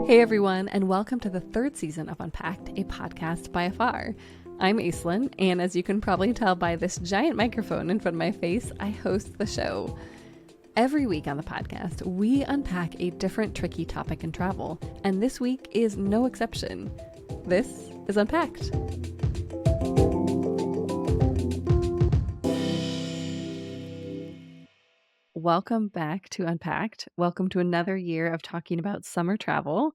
Hey everyone, and welcome to the third season of Unpacked, a podcast by Afar. I'm Aislinn, and as you can probably tell by this giant microphone in front of my face, I host the show. Every week on the podcast, we unpack a different tricky topic in travel, and this week is no exception. This is Unpacked. Welcome back to Unpacked. Welcome to another year of talking about summer travel.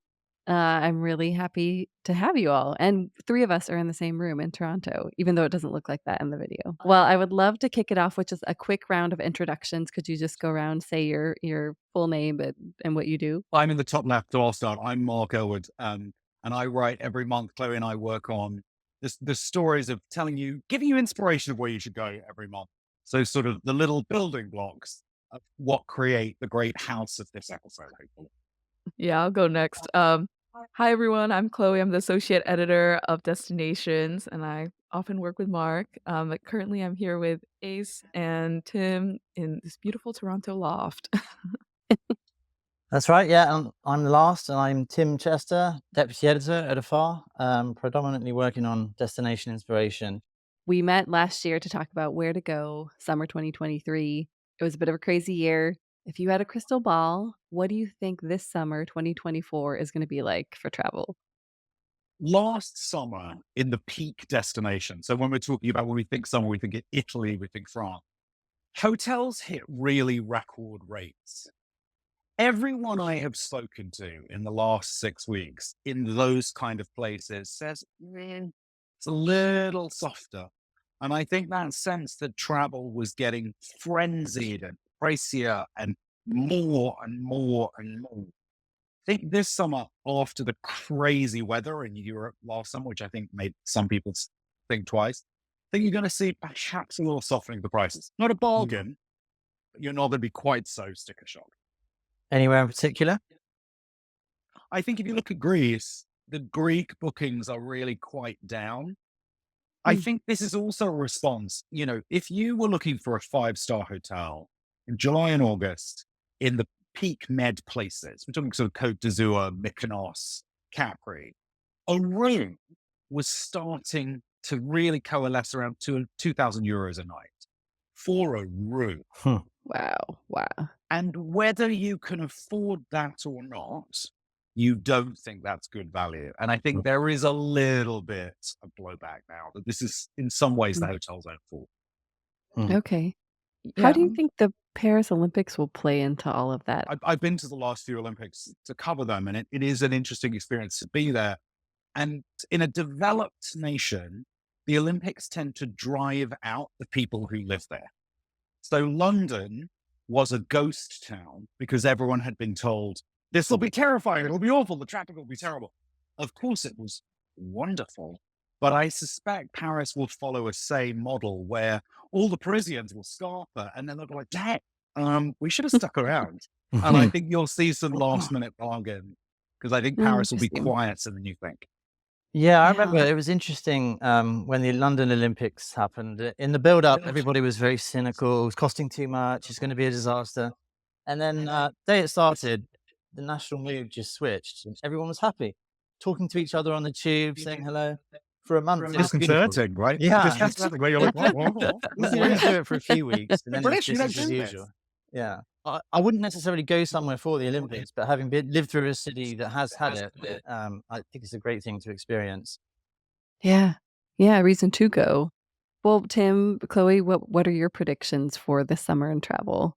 I'm really happy to have you all. And three of us are in the same room in Toronto, even though it doesn't look like that in the video. Well, I would love to kick it off with just a quick round of introductions. Could you just go around, say your full name and what you do? I'm in the top left, so I'll start. I'm Mark Elwood, and I write every month. Chloe and I work on the stories of giving you inspiration of where you should go every month. So sort of the little building blocks of what create the great house of this episode, hopefully. Yeah, I'll go next. Hi everyone, I'm Chloe. I'm the associate editor of Destinations, and I often work with Mark. But currently, I'm here with Ace and Tim in this beautiful Toronto loft. That's right. Yeah, I'm last, and I'm Tim Chester, deputy editor at Afar, predominantly working on destination inspiration. We met last year to talk about where to go, summer 2023. It was a bit of a crazy year. If you had a crystal ball, what do you think this summer 2024 is going to be like for travel? Last summer in the peak destination. So when we're talking about when we think summer, we think Italy, we think France. Hotels hit really record rates. Everyone I have spoken to in the last 6 weeks in those kind of places says, it's a little softer. And I think that sense that travel was getting frenzied and pricier and more and more and more. I think this summer, after the crazy weather in Europe last summer, which I think made some people think twice, I think you're going to see perhaps a little softening of the prices. Not a bargain, but you're not going to be quite so sticker shock. Anywhere in particular? I think if you look at Greece, the Greek bookings are really quite down. I think this is also a response. You know, if you were looking for a 5-star hotel in July and August in the peak med places, we're talking sort of Côte d'Azur, Mykonos, Capri, a room was starting to really coalesce around 2,000 euros a night for a room. Wow. And whether you can afford that or not, you don't think that's good value. And I think there is a little bit of blowback now that this is in some ways the hotel's own fault. Okay. How do you think the Paris Olympics will play into all of that? I've been to the last few Olympics to cover them, and it is an interesting experience to be there. And in a developed nation, the Olympics tend to drive out the people who live there. So London was a ghost town because everyone had been told, this will be terrifying, it'll be awful, the traffic will be terrible. Of course it was wonderful, but I suspect Paris will follow a same model where all the Parisians will scarper and then they'll be like, dang, we should have stuck around. And I think you'll see some last minute bargain because I think Paris will be quieter than you think. Yeah, I remember it was interesting when the London Olympics happened. In the build-up, everybody was very cynical. It was costing too much. It's going to be a disaster. And then the day it started, the national mood just switched. And everyone was happy, talking to each other on the tube, saying hello. For a month, Disconcerting, right? Yeah. Disconcerting, where you're like, You do it for a few weeks, and then it's business as usual. Yeah. I wouldn't necessarily go somewhere for the Olympics, but having lived through a city that has had it, I think it's a great thing to experience. Yeah, reason to go. Well, Tim, Chloe, what are your predictions for this summer in travel?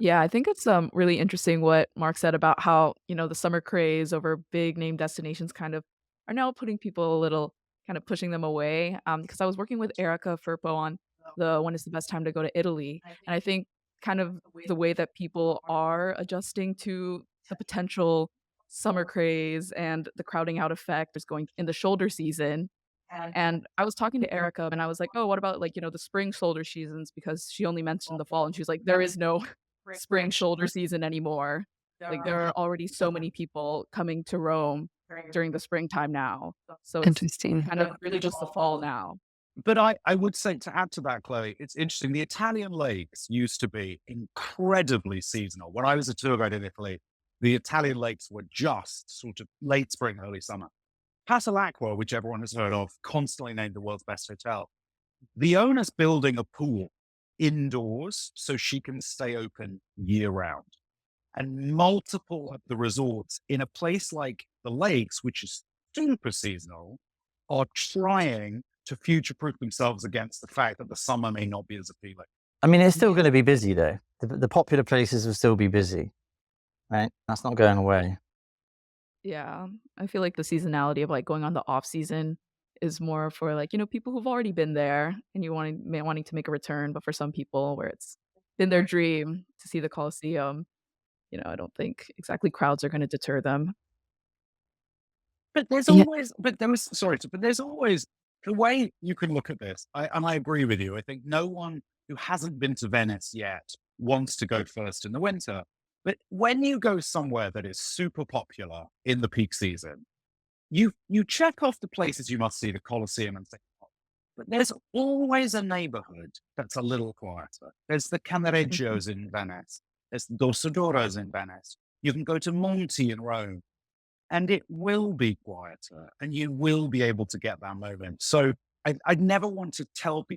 Yeah, I think it's really interesting what Mark said about how, the summer craze over big name destinations kind of are now putting people a little kind of pushing them away. Because I was working with Erica Firpo on the when is the best time to go to Italy. And I think kind of the way that people are adjusting to the potential summer craze and the crowding out effect is going in the shoulder season. And I was talking to Erica and I was like, oh, what about the spring shoulder seasons? Because she only mentioned the fall and she was like, there is no spring shoulder season anymore. Like there are already so many people coming to Rome during the springtime now. So it's Interesting. kind of really just the fall now. But I would say to add to that, Chloe, it's interesting. The Italian lakes used to be incredibly seasonal. When I was a tour guide in Italy, The Italian lakes were just sort of late spring, early summer. Pasalacqua, which everyone has heard of, constantly named the world's best hotel. The owner's building a pool indoors so she can stay open year round. And multiple of the resorts in a place like the lakes, which is super seasonal, are trying to future proof themselves against the fact that the summer may not be as appealing. I mean, it's still going to be busy though. The popular places will still be busy, right? That's not going away. Yeah, I feel like the seasonality of, like, going on the off season is more for, like, people who've already been there and wanting to make a return, but for some people where it's been their dream to see the Colosseum, I don't think exactly crowds are gonna deter them. But there's Yeah. always, but there was, sorry, but there's always the way you can look at this. And I agree with you. I think no one who hasn't been to Venice yet wants to go first in the winter. But when you go somewhere that is super popular in the peak season, you check off the places you must see, the Colosseum and things. But there's always a neighborhood that's a little quieter. There's the Mhm. Cannareggios in Venice. There's Dossodoros in Venice. You can go to Monti in Rome, and it will be quieter, and you will be able to get that moment. So I'd never want to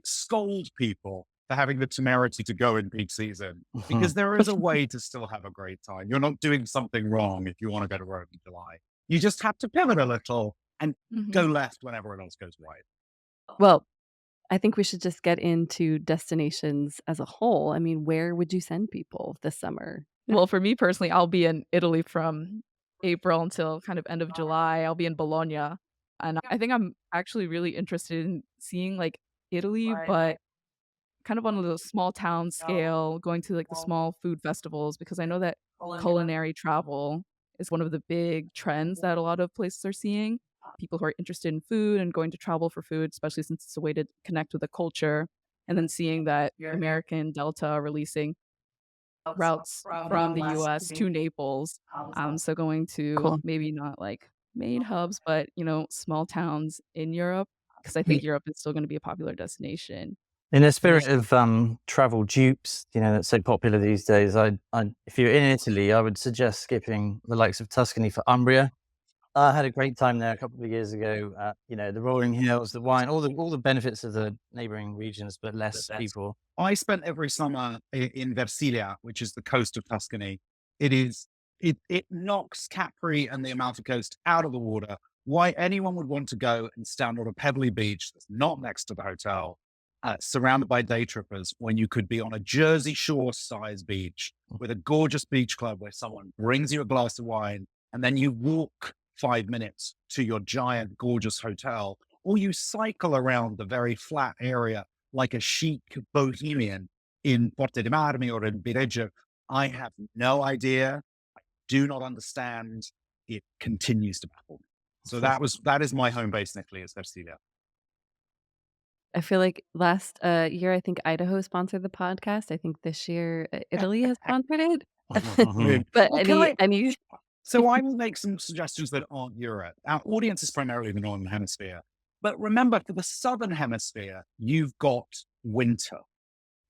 scold people for having the temerity to go in peak season, because there is a way to still have a great time. You're not doing something wrong if you want to go to Rome in July. You just have to pivot a little and go Mhm. left when everyone else goes right. Well, I think we should just get into destinations as a whole. I mean, where would you send people this summer? Well, for me personally, I'll be in Italy from April until kind of end of July. I'll be in Bologna, and I think I'm actually really interested in seeing, like, Italy, but kind of on a little small town scale, going to, like, the small food festivals because I know that culinary travel is one of the big trends that a lot of places are seeing. People who are interested in food and going to travel for food, especially since it's a way to connect with the culture, and then seeing that American Delta are releasing routes from the US to Naples. So going to Cool. maybe not, like, main hubs, but, small towns in Europe, because I think Europe is still gonna be a popular destination. In the spirit of travel dupes, that's so popular these days, if you're in Italy, I would suggest skipping the likes of Tuscany for Umbria. I had a great time there a couple of years ago. The rolling hills, the wine, all the benefits of the neighboring regions, but less people. I spent every summer in Versilia, which is the coast of Tuscany. It knocks Capri and the Amalfi Coast out of the water. Why anyone would want to go and stand on a pebbly beach that's not next to the hotel, surrounded by day trippers, when you could be on a Jersey Shore size beach with a gorgeous beach club where someone brings you a glass of wine and then you walk 5 minutes to your giant, gorgeous hotel, or you cycle around the very flat area like a chic bohemian in Porta de Marmi or in Viareggio. I have no idea. I do not understand. It continues to baffle me. So that is my home base in Italy, is Versilia. I feel like last year, I think Idaho sponsored the podcast. I think this year, Italy has sponsored it. But Well, can I? any So I will make some suggestions that aren't Europe. Our audience is primarily the Northern Hemisphere. But remember, for the Southern Hemisphere, you've got winter.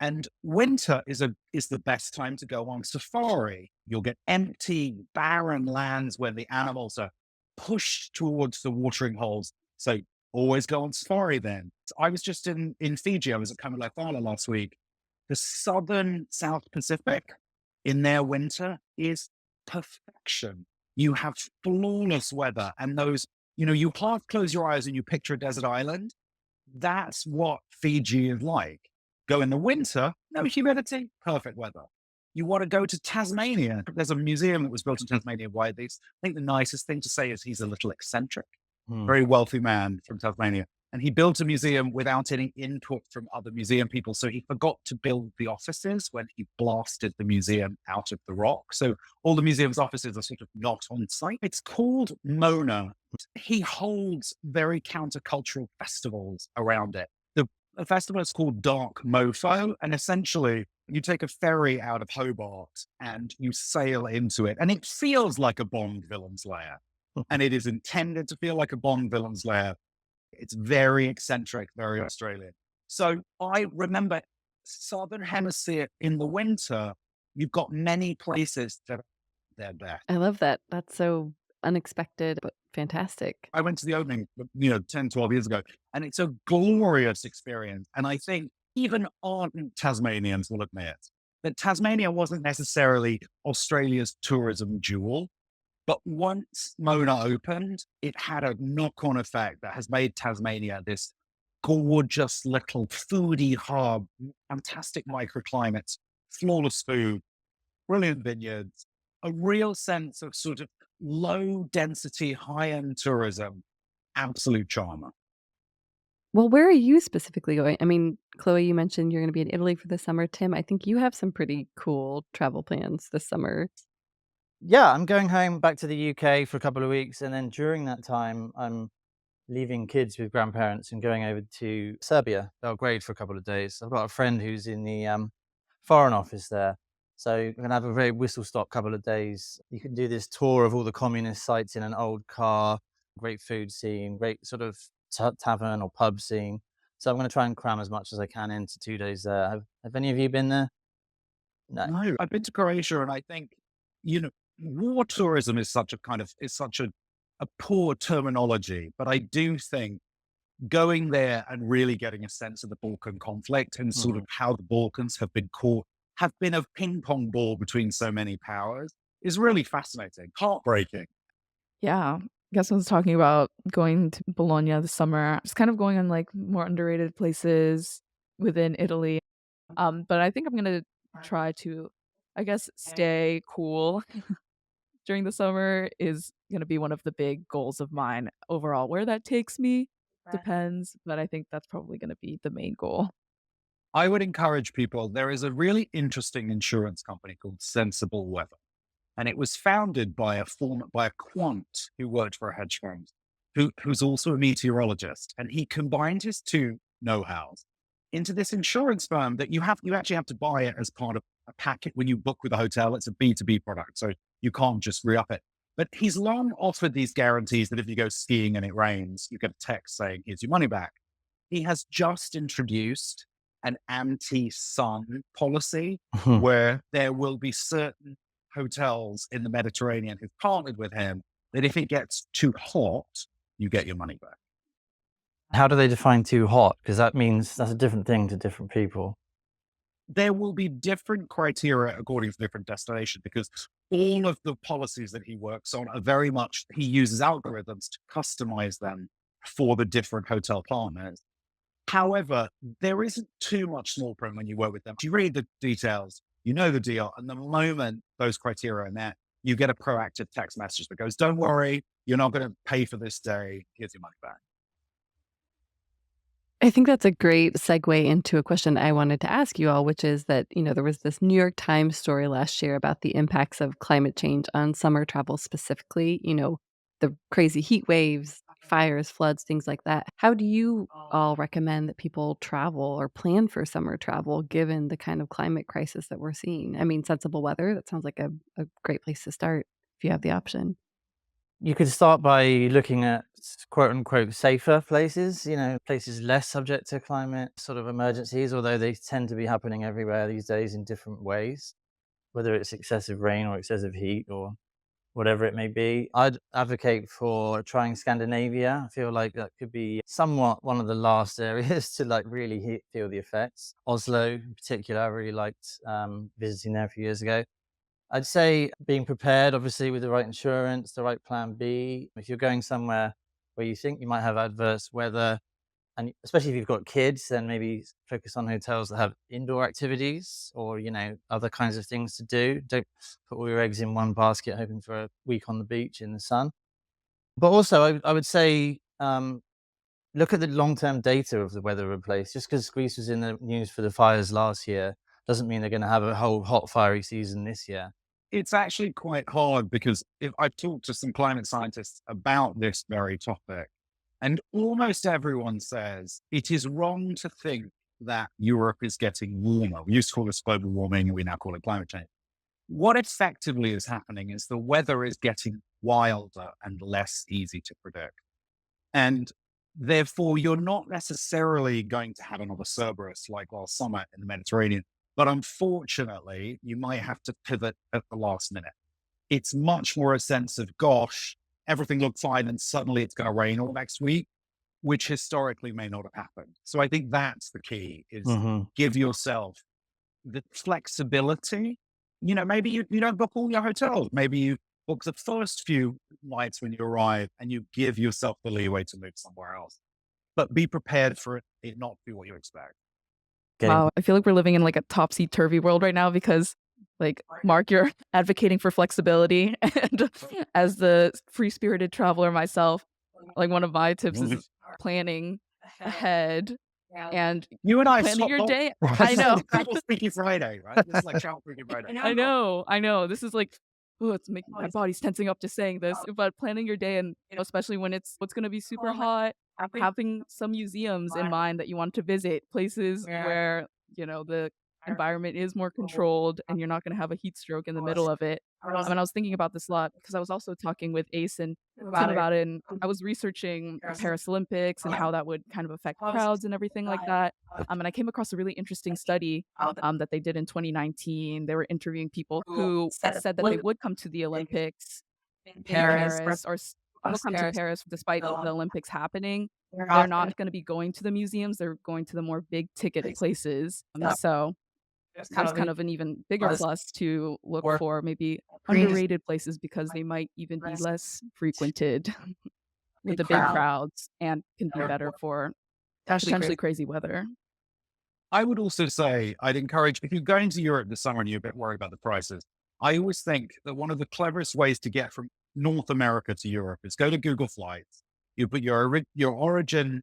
And winter is the best time to go on safari. You'll get empty, barren lands where the animals are pushed towards the watering holes. So always go on safari then. So I was just in Fiji. I was at Kamalapala last week. The southern South Pacific in their winter is perfection. You have flawless weather, and you half close your eyes and you picture a desert island. That's what Fiji is like. Go in the winter, no humidity, perfect weather. You want to go to Tasmania. There's a museum that was built in Tasmania. Why these? I think the nicest thing to say is he's a little eccentric, very wealthy man from Tasmania. And he built a museum without any input from other museum people. So he forgot to build the offices when he blasted the museum out of the rock. So all the museum's offices are sort of not on site. It's called Mona. He holds very countercultural festivals around it. The festival is called Dark Mofo. And essentially, you take a ferry out of Hobart and you sail into it. And it feels like a Bond villain's lair. And it is intended to feel like a Bond villain's lair. It's very eccentric, very Australian. So I remember Southern Hemisphere in the winter, you've got many places that are their best. I love that. That's so unexpected, but fantastic. I went to the opening, 10, 12 years ago, and it's a glorious experience. And I think even ardent Tasmanians will admit that Tasmania wasn't necessarily Australia's tourism jewel, but once Mona opened, it had a knock-on effect that has made Tasmania this gorgeous little foodie hub, fantastic microclimates, flawless food, brilliant vineyards, a real sense of sort of low density, high end tourism, absolute charmer. Well, where are you specifically going? I mean, Chloe, you mentioned you're gonna be in Italy for the summer. Tim, I think you have some pretty cool travel plans this summer. Yeah, I'm going home back to the UK for a couple of weeks, and then during that time, I'm leaving kids with grandparents and going over to Serbia, Belgrade, for a couple of days. I've got a friend who's in the foreign office there. So we're going to have a very whistle stop couple of days. You can do this tour of all the communist sites in an old car, great food scene, great sort of tavern or pub scene. So I'm going to try and cram as much as I can into 2 days there. Have any of you been there? No. No, I've been to Croatia, and I think, you know, war tourism is such a a poor terminology, but I do think going there and really getting a sense of the Balkan conflict and sort of Mhm. how the Balkans have been a ping pong ball between so many powers is really fascinating, heartbreaking. Yeah. I guess I was talking about going to Bologna this summer, just kind of going on like more underrated places within Italy. But I think I'm gonna try to, I guess, stay cool during the summer is gonna be one of the big goals of mine overall. Where that takes me depends, but I think that's probably gonna be the main goal. I would encourage people. There is a really interesting insurance company called Sensible Weather, and it was founded by a quant who worked for a hedge fund, who's also a meteorologist, and he combined his two know-hows into this insurance firm that you actually have to buy it as part of a packet when you book with a hotel. It's a B2B product, so you can't just re-up it. But he's long offered these guarantees that if you go skiing and it rains, you get a text saying, "Here's your money back." He has just introduced an anti-sun policy where there will be certain hotels in the Mediterranean who've partnered with him that if it gets too hot, you get your money back. How do they define too hot? Because that means that's a different thing to different people. There will be different criteria according to different destinations because all of the policies that he works on are very much, he uses algorithms to customize them for the different hotel partners. However, there isn't too much small print when you work with them. You read the details, you know the deal, and the moment those criteria are met, you get a proactive text message that goes, "Don't worry, you're not going to pay for this day. Here's your money back." I think that's a great segue into a question I wanted to ask you all, which is that, there was this New York Times story last year about the impacts of climate change on summer travel specifically, the crazy heat waves, fires, floods, things like that. How do you all recommend that people travel or plan for summer travel given the kind of climate crisis that we're seeing? I mean, sensible weather, that sounds like a great place to start if you have the option. You could start by looking at quote unquote safer places, places less subject to climate sort of emergencies, although they tend to be happening everywhere these days in different ways, whether it's excessive rain or excessive heat or whatever it may be. I'd advocate for trying Scandinavia. I feel like that could be somewhat one of the last areas to like really feel the effects. Oslo in particular, I really liked visiting there a few years ago. I'd say being prepared, obviously, with the right insurance, the right plan B. If you're going somewhere where you think you might have adverse weather, and especially if you've got kids, then maybe focus on hotels that have indoor activities or, other kinds of things to do. Don't put all your eggs in one basket hoping for a week on the beach in the sun. But also, I would say look at the long-term data of the weather of a place. Just because Greece was in the news for the fires last year doesn't mean they're going to have a whole hot, fiery season this year. It's actually quite hard because if I've talked to some climate scientists about this very topic, and almost everyone says it is wrong to think that Europe is getting warmer. We used to call this global warming, and we now call it climate change. What effectively is happening is the weather is getting wilder and less easy to predict. And therefore, you're not necessarily going to have another Cerberus like last summer in the Mediterranean. But unfortunately, you might have to pivot at the last minute. It's much more a sense of, gosh, everything looked fine and suddenly it's going to rain all next week, which historically may not have happened. So I think that's the key, is Hmm. give yourself the flexibility. Maybe you don't book all your hotels. Maybe you book the first few nights when you arrive and you give yourself the leeway to move somewhere else. But be prepared for it not to be what you expect. Getting Wow, I feel like we're living in like a topsy-turvy world right now because like Mark, you're advocating for flexibility and as the free-spirited traveler myself, like one of my tips is planning ahead and You and I have planning swapped your off. day. This I is know. like Travel Freaky Friday, right? This is like Travel Freaky Friday. I know. This is like, oh, it's making my body's tensing up just saying this. But planning your day, and especially when it's going to be super hot, having some museums in mind that you want to visit, places where the environment is more controlled, and you're not going to have a heat stroke in the middle of it. I mean, I was thinking about this a lot because I was also talking with Ace and Tim about it, and I was researching the Paris Olympics and how that would kind of affect crowds and everything like that. And I came across a really interesting study that they did in 2019. They were interviewing people who said that they would come to the Olympics in Paris or will come to Paris despite the Olympics happening. They're not going to be going to the museums. They're going to the more big ticket places. So there's kind of an even bigger plus to look for maybe underrated places because they might even be less frequented with the big crowds and can be better for potentially crazy weather. I would also say I'd encourage, if you're going to Europe this summer and you're a bit worried about the prices, I always think that one of the cleverest ways to get from North America to Europe is go to Google Flights. You put your origin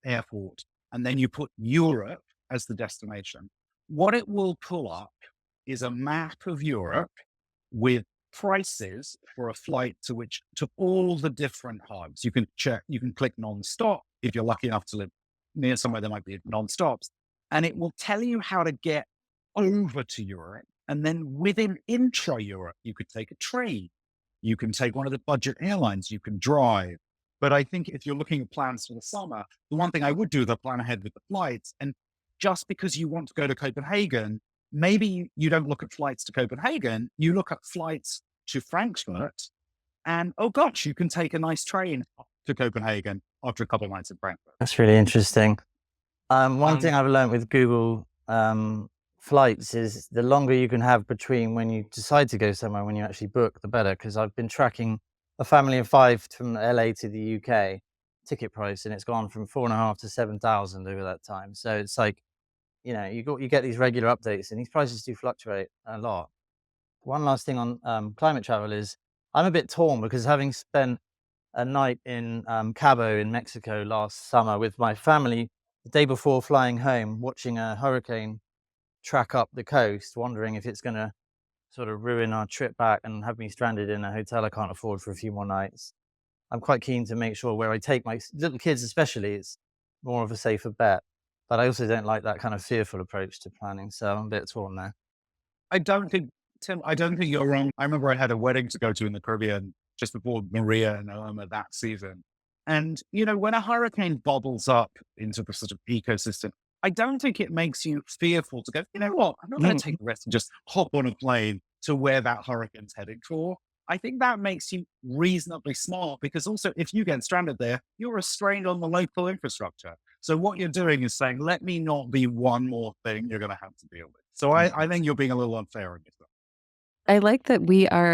airport, and then you put Europe as the destination. What it will pull up is a map of Europe with prices for a flight to all the different hubs. You can click non-stop if you're lucky enough to live near somewhere there might be non-stops, and it will tell you how to get over to Europe. And then within intra-Europe, you could take a train, you can take one of the budget airlines, you can drive. But I think if you're looking at plans for the summer, the one thing I would do is plan ahead with the flights. And just because you want to go to Copenhagen, maybe you don't look at flights to Copenhagen, you look at flights to Frankfurt, and oh gosh, you can take a nice train to Copenhagen after a couple of nights in Frankfurt. That's really interesting. One thing I've learned with Google flights is the longer you can have between when you decide to go somewhere, when you actually book, the better. Because I've been tracking a family of 5 from LA to the UK ticket price, and it's gone from 4.5 to 7,000 over that time. So it's like, you get these regular updates, and these prices do fluctuate a lot. One last thing on climate travel is I'm a bit torn because having spent a night in Cabo in Mexico last summer with my family, the day before flying home, watching a hurricane track up the coast, wondering if it's going to sort of ruin our trip back and have me stranded in a hotel I can't afford for a few more nights. I'm quite keen to make sure where I take my little kids, especially, it's more of a safer bet. But I also don't like that kind of fearful approach to planning. So I'm a bit torn there. Tim, I don't think you're wrong. I remember I had a wedding to go to in the Caribbean just before Maria and Irma that season. And, when a hurricane bubbles up into the sort of ecosystem, I don't think it makes you fearful to go, you know what, I'm not going to take the risk and just hop on a plane to where that hurricane's heading for. I think that makes you reasonably smart, because also if you get stranded there, you're restrained on the local infrastructure. So what you're doing is saying, let me not be one more thing you're going to have to deal with. So I think you're being a little unfair on yourself. I like that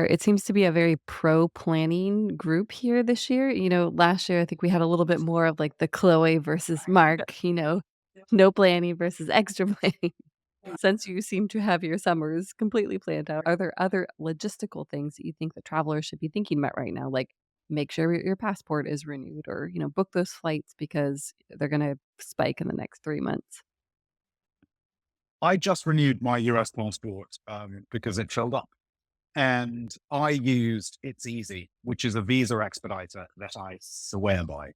it seems to be a very pro planning group here this year. Last year, I think we had a little bit more of like the Chloe versus Mark, no planning versus extra planning. Since you seem to have your summers completely planned out, are there other logistical things that you think that travelers should be thinking about right now? Like make sure your passport is renewed, or, book those flights because they're going to spike in the next 3 months. I just renewed my US passport because it filled up. And I used It's Easy, which is a visa expediter that I swear by.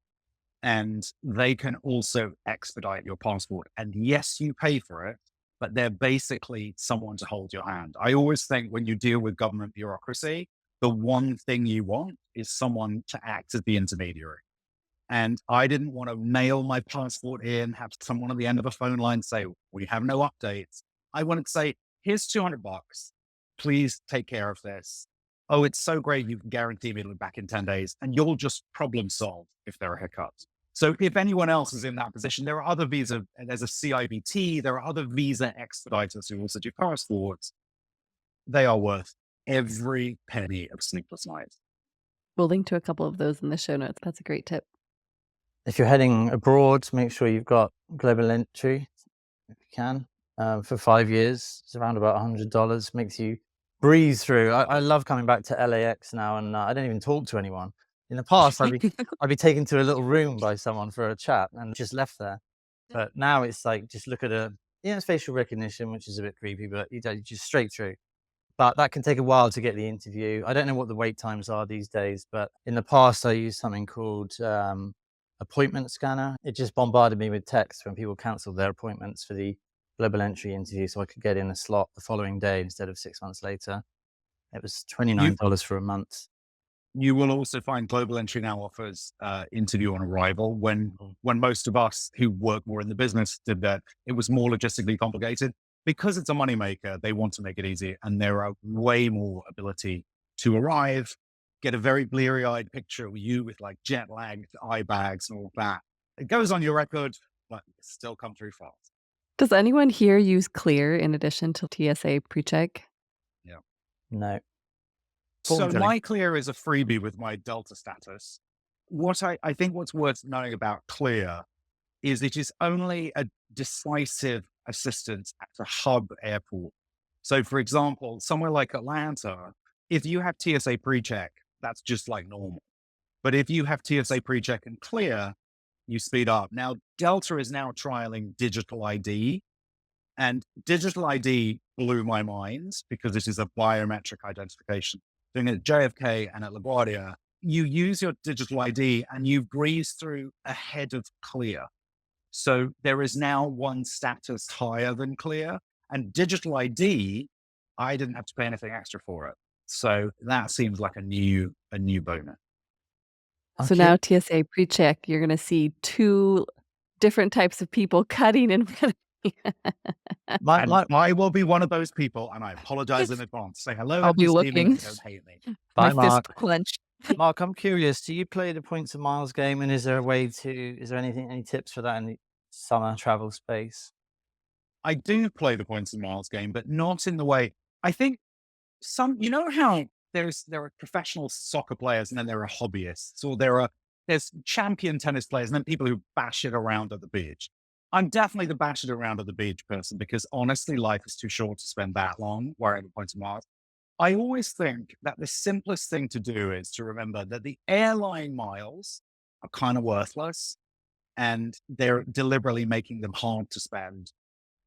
And they can also expedite your passport. And yes, you pay for it, but they're basically someone to hold your hand. I always think when you deal with government bureaucracy, the one thing you want is someone to act as the intermediary. And I didn't want to mail my passport in, have someone on the end of a phone line say, we have no updates. I wanted to say, here's $200. Please take care of this. oh, it's so great. You can guarantee me it'll be back in 10 days and you'll just problem solve if there are hiccups. So if anyone else is in that position, there are other visa, and there's a CIBT, there are other visa expediters who also do passports. They are worth every penny of sleepless nights. We'll link to a couple of those in the show notes. That's a great tip. If you're heading abroad, make sure you've got global entry if you can. For 5 years, it's around about $100. Makes you breathe through. I love coming back to LAX now, and I don't even talk to anyone. In the past, I'd be taken to a little room by someone for a chat and just left there. But now it's like, just look at it's facial recognition, which is a bit creepy, but you just straight through. But that can take a while to get the interview. I don't know what the wait times are these days, but in the past, I used something called appointment scanner. It just bombarded me with text when people canceled their appointments for the global entry interview, so I could get in a slot the following day instead of 6 months later. It was $29 for a month. You will also find global entry now offers interview on arrival. When most of us who work more in the business did that, it was more logistically complicated. Because it's a moneymaker, they want to make it easy, and there are way more ability to arrive, get a very bleary-eyed picture of you with like jet-lagged eye bags and all that. It goes on your record, but still come through fast. Does anyone here use Clear in addition to TSA PreCheck? Yeah. No. So my Clear is a freebie with my Delta status. What I think what's worth knowing about Clear is it is only a decisive assistance at a hub airport. So for example, somewhere like Atlanta, if you have TSA PreCheck, that's just like normal. But if you have TSA PreCheck and Clear, you speed up. Now, Delta is now trialing digital ID, and digital ID blew my mind because this is a biometric identification. Doing it at JFK and at LaGuardia, you use your digital ID and you breeze through ahead of Clear. So there is now one status higher than Clear, and digital ID, I didn't have to pay anything extra for it. So that seems like a new bonus. So now TSA PreCheck, you're going to see 2 different types of people cutting in front of me. I will be one of those people, and I apologize in advance. Say hello. I'll be looking. Don't hate me. My Bye, Mark. fist clenched. Mark, I'm curious. Do you play the points and miles game, and is there any tips for that in the summer travel space? I do play the points and miles game, but not in the way I think you know how there are professional soccer players and then there are hobbyists, or there's champion tennis players and then people who bash it around at the beach. I'm definitely the bash it around at the beach person, because honestly, life is too short to spend that long worrying about points and miles. I always think that the simplest thing to do is to remember that the airline miles are kind of worthless, and they're deliberately making them hard to spend.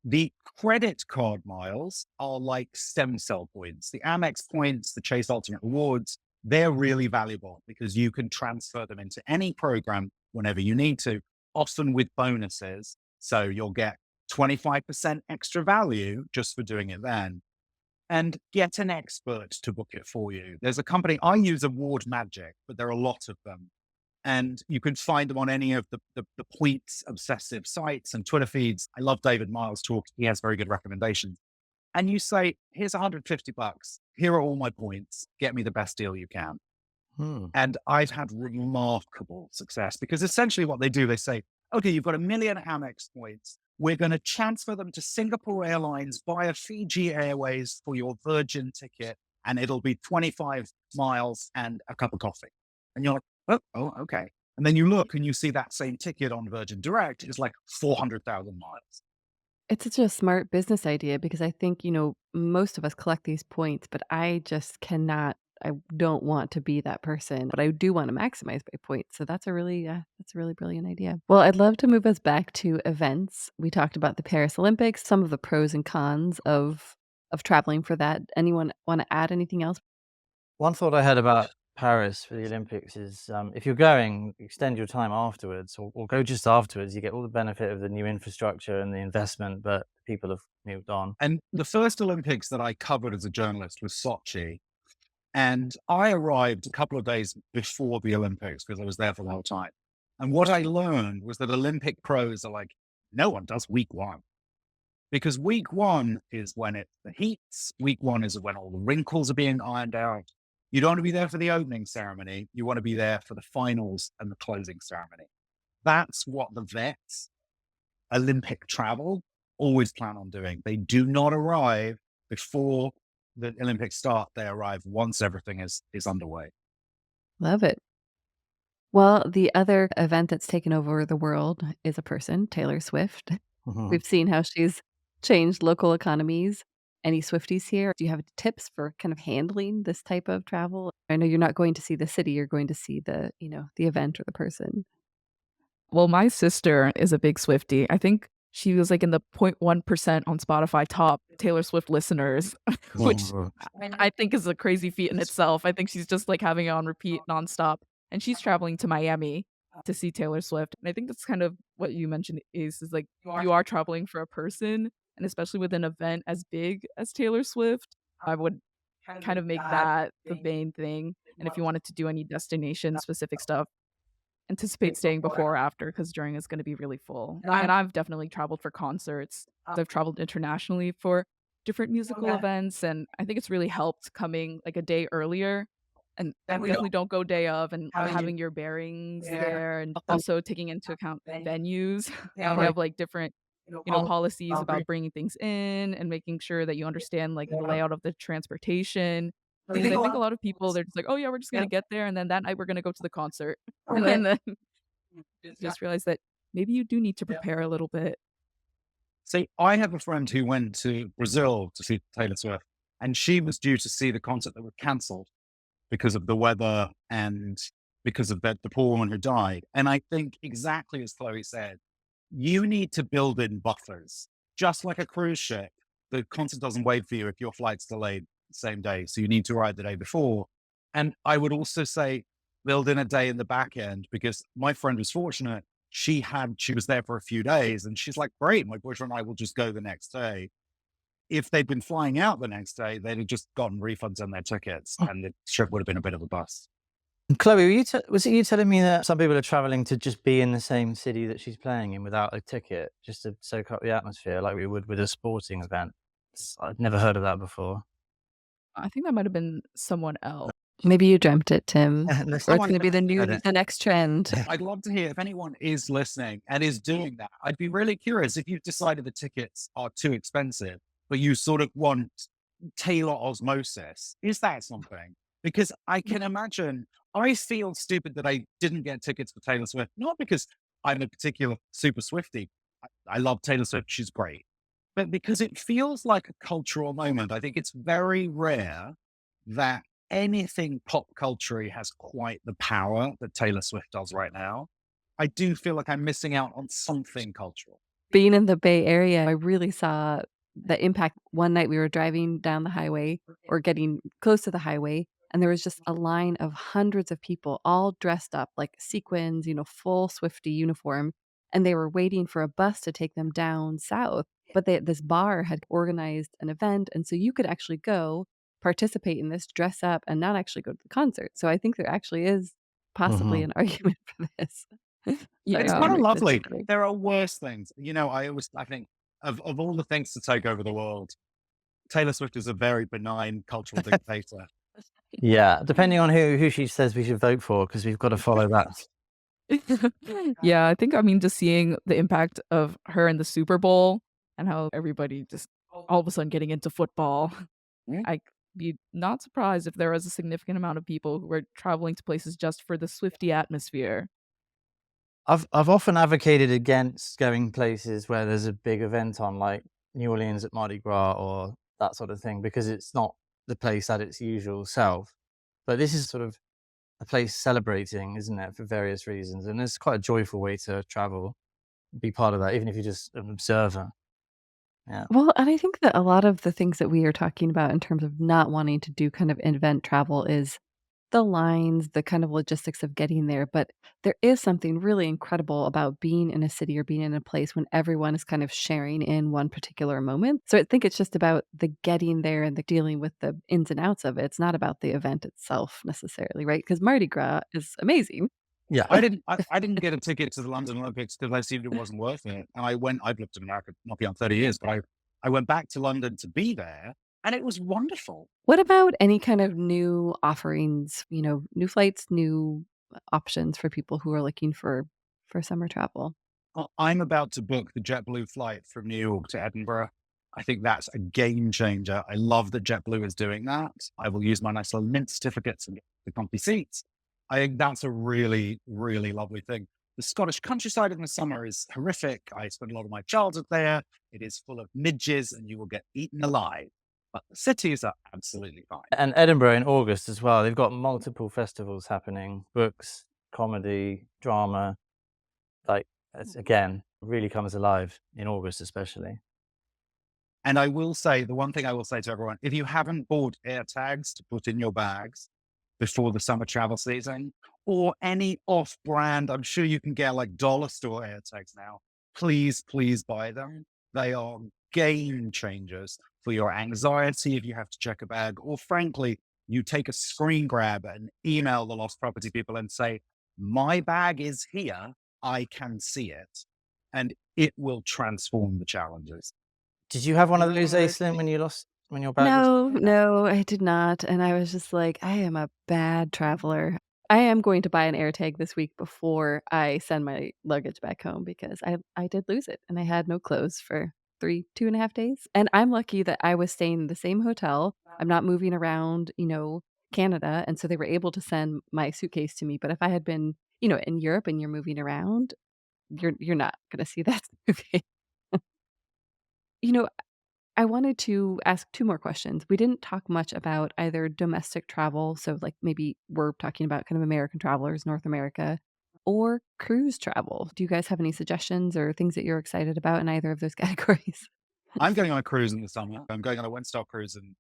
The credit card miles are like stem cell points. The Amex points, the Chase Ultimate Rewards, they're really valuable because you can transfer them into any program whenever you need to, often with bonuses. So you'll get 25% extra value just for doing it then. And get an expert to book it for you. There's a company, I use Award Magic, but there are a lot of them. And you can find them on any of the points obsessive sites and Twitter feeds. I love David Miles' talk. He has very good recommendations. And you say, here's $150. Here are all my points. Get me the best deal you can. And I've had remarkable success, because essentially what they do, they say, okay, you've got 1 million Amex points. We're going to transfer them to Singapore Airlines via Fiji Airways for your Virgin ticket. And it'll be 25 miles and a cup of coffee. And you're like, oh, okay. And then you look and you see that same ticket on Virgin Direct is like 400,000 miles. It's such a smart business idea, because I think, most of us collect these points, but I don't want to be that person, but I do want to maximize my points. So that's a really brilliant idea. Well, I'd love to move us back to events. We talked about the Paris Olympics, some of the pros and cons of traveling for that. Anyone want to add anything else? One thought I had about Paris for the Olympics is, if you're going, extend your time afterwards, or go just afterwards. You get all the benefit of the new infrastructure and the investment, but people have moved on. And the first Olympics that I covered as a journalist was Sochi. And I arrived a couple of days before the Olympics because I was there for the whole time. And what I learned was that Olympic pros are like, no one does week one. Because week one is when it heats. Week one is when all the wrinkles are being ironed out. You don't want to be there for the opening ceremony. You want to be there for the finals and the closing ceremony. That's what the vets Olympic travel always plan on doing. They do not arrive before the Olympics start. They arrive once everything is underway. Love it. Well, the other event that's taken over the world is a person, Taylor Swift. Mhm. We've seen how she's changed local economies. Any Swifties here? Do you have tips for kind of handling this type of travel? I know you're not going to see the city, you're going to see the event or the person. Well, my sister is a big Swiftie. I think she was, like, in the 0.1% on Spotify top Taylor Swift listeners, which Mhm. I think is a crazy feat in itself. I think she's just, like, having it on repeat nonstop, and she's traveling to Miami to see Taylor Swift, and I think that's kind of what you mentioned is, like, you are traveling for a person, and especially with an event as big as Taylor Swift, I would kind of make that the main thing, and if you wanted to do any destination-specific stuff, anticipate staying before or after because during is gonna be really full. And I've definitely traveled for concerts. I've traveled internationally for different musical events, and I think it's really helped coming, like, a day earlier, and definitely don't go day of and having your bearings there, and also taking into account venues. They have, like, different, policies about bringing things in and making sure that you understand, like, the layout of the transportation. Because I think a lot of people, they're just like, "Oh, yeah, we're just gonna get there, and then that night we're gonna go to the concert." And then just realize that maybe you do need to prepare a little bit. See, I have a friend who went to Brazil to see Taylor Swift, and she was due to see the concert that was cancelled because of the weather and because of the poor woman who died. And I think exactly as Chloe said, you need to build in buffers, just like a cruise ship. The concert doesn't wait for you if your flight's delayed the same day. So you need to arrive the day before. And I would also say build in a day in the back end because my friend was fortunate. She was there for a few days and she's like, great, my boyfriend and I will just go the next day. If they'd been flying out the next day, they'd have just gotten refunds on their tickets and the trip would have been a bit of a bust. Chloe, was it you telling me that some people are traveling to just be in the same city that she's playing in without a ticket, just to soak up the atmosphere like we would with a sporting event? I'd never heard of that before. I think that might have been someone else. Maybe you dreamt it, Tim, No, or it's someone gonna be the next trend. I'd love to hear if anyone is listening and is doing that. I'd be really curious if you've decided the tickets are too expensive, but you sort of want Taylor osmosis. Is that something? Because I can imagine I feel stupid that I didn't get tickets for Taylor Swift, not because I'm a particular super Swifty. I love Taylor Swift. She's great. But because it feels like a cultural moment. I think it's very rare that anything pop culture has quite the power that Taylor Swift does right now. I do feel like I'm missing out on something cultural. Being in the Bay Area, I really saw the impact. One night we were driving down the highway or getting close to the highway, and there was just a line of hundreds of people all dressed up like sequins, full Swifty uniform, and they were waiting for a bus to take them down south. But this bar had organized an event, and so you could actually go participate in this, dress up, and not actually go to the concert. So I think there actually is possibly Mhm. an argument for this. It's Yeah. kind of That's lovely. great. There are worse things. I think of all the things to take over the world, Taylor Swift is a very benign cultural dictator. Yeah, depending on who she says we should vote for, because we've got to follow that. Yeah, I think, I mean, just seeing the impact of her in the Super Bowl and how everybody just all of a sudden getting into football, Mm. I'd be not surprised if there was a significant amount of people who were traveling to places just for the Swiftie atmosphere. I've often advocated against going places where there's a big event on, like New Orleans at Mardi Gras or that sort of thing, because it's not the place at its usual self. But this is sort of a place celebrating, isn't it, for various reasons? And it's quite a joyful way to travel, be part of that, even if you're just an observer. Yeah. Well, and I think that a lot of the things that we are talking about in terms of not wanting to do kind of event travel is the lines, the kind of logistics of getting there. But there is something really incredible about being in a city or being in a place when everyone is kind of sharing in one particular moment. So I think it's just about the getting there and the dealing with the ins and outs of it. It's not about the event itself necessarily, right? Because Mardi Gras is amazing. Yeah. I didn't get a ticket to the London Olympics because I assumed it wasn't worth it. And I've lived in America not beyond 30 years, but I went back to London to be there. And it was wonderful. What about any kind of new offerings, new flights, new options for people who are looking for summer travel? I'm about to book the JetBlue flight from New York to Edinburgh. I think that's a game changer. I love that JetBlue is doing that. I will use my nice little Mint certificates and get the comfy seats. I think that's a really, really lovely thing. The Scottish countryside in the summer is horrific. I spent a lot of my childhood there. It is full of midges and you will get eaten alive. But the cities are absolutely fine. And Edinburgh in August as well. They've got multiple festivals happening, books, comedy, drama. Like, it's, again, really comes alive in August, especially. And I will say, the one thing I will say to everyone, if you haven't bought air tags to put in your bags before the summer travel season, or any off-brand, I'm sure you can get like dollar store air tags now. Please, please buy them. They are game changers for your anxiety if you have to check a bag, or frankly, you take a screen grab and email the lost property people and say, my bag is here. I can see it. And it will transform the challenges. Did you have one of those, Aislinn, when your bag was? No, I did not, and I was just like, I am a bad traveler. I am going to buy an AirTag this week before I send my luggage back home because I did lose it, and I had no clothes for 2.5 days, and I'm lucky that I was staying in the same hotel. I'm not moving around, Canada, and so they were able to send my suitcase to me, but if I had been, in Europe and you're moving around, you're not gonna see that suitcase. You know, I wanted to ask 2 more questions. We didn't talk much about either domestic travel, so, like, maybe we're talking about kind of American travelers, North America, or cruise travel. Do you guys have any suggestions or things that you're excited about in either of those categories? I'm going on a cruise in the summer. I'm going on a one-star cruise in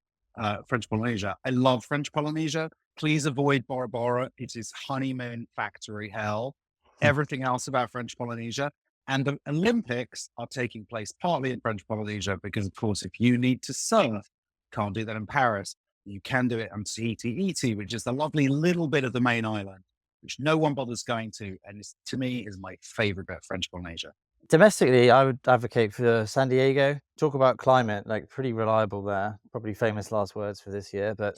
French Polynesia. I love French Polynesia. Please avoid Bora Bora. It is honeymoon factory hell. Everything else about French Polynesia. And the Olympics are taking place partly in French Polynesia because, of course, if you need to surf, can't do that in Paris. You can do it on Tahiti, which is the lovely little bit of the main island, which no one bothers going to. And to me is my favorite bit of French Polynesia. Domestically, I would advocate for San Diego. Talk about climate, like pretty reliable there. Probably famous last words for this year, but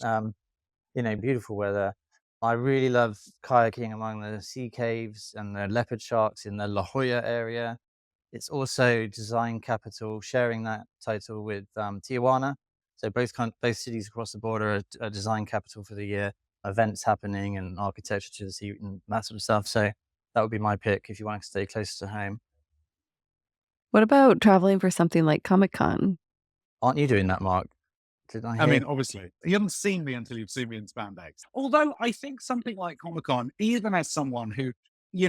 beautiful weather. I really love kayaking among the sea caves and the leopard sharks in the La Jolla area. It's also design capital, sharing that title with Tijuana. So both cities across the border are design capital for the year. Events happening and architecture to the sea and that sort of stuff. So that would be my pick if you want to stay close to home. What about traveling for something like Comic-Con? Aren't you doing that, Mark? Did I I hear? mean, obviously, you haven't seen me until you've seen me in spandex. Although I think something like Comic-Con, even as someone who,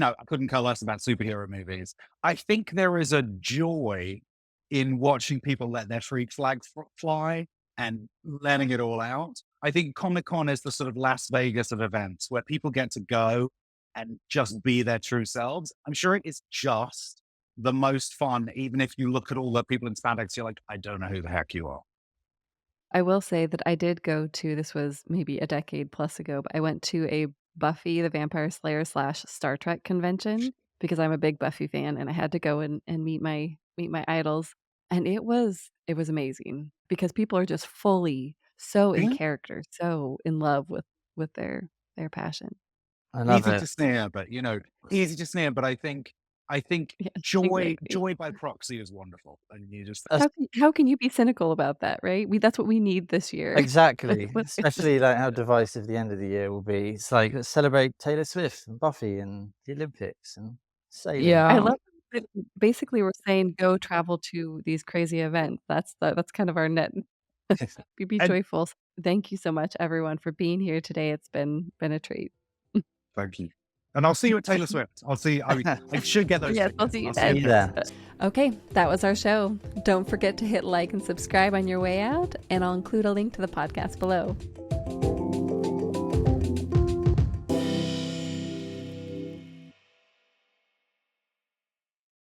I couldn't care less about superhero movies, I think there is a joy in watching people let their freak flag fly and letting it all out. I think Comic-Con is the sort of Las Vegas of events where people get to go and just be their true selves. I'm sure it is just the most fun, even if you look at all the people in spandex, you're like, I don't know who the heck you are. I will say that I did go to this was maybe a decade plus ago, but I went to a Buffy the Vampire Slayer / Star Trek convention because I'm a big Buffy fan and I had to go and meet my idols. And it was amazing because people are just fully so in Yeah. character, so in love with their passion. I love Easy it. to sneer, but easy to sneer. But I think Yeah, joy exactly. by proxy is wonderful, and you just How can you be cynical about that, right? That's what we need this year. Exactly. Let's get Especially like how divisive the end of the year will be. It's like, let's celebrate Taylor Swift and Buffy and the Olympics and sailing. I Yeah. love that basically we're saying go travel to these crazy events. That's kind of our net. Be and joyful. Thank you so much, everyone, for being here today. It's been a treat. thank you. And I'll see you at Taylor Swift. I'll see. I should get those. Yes, I'll tickets. see you I'll then. See you there. Okay, that was our show. Don't forget to hit like and subscribe on your way out, and I'll include a link to the podcast below.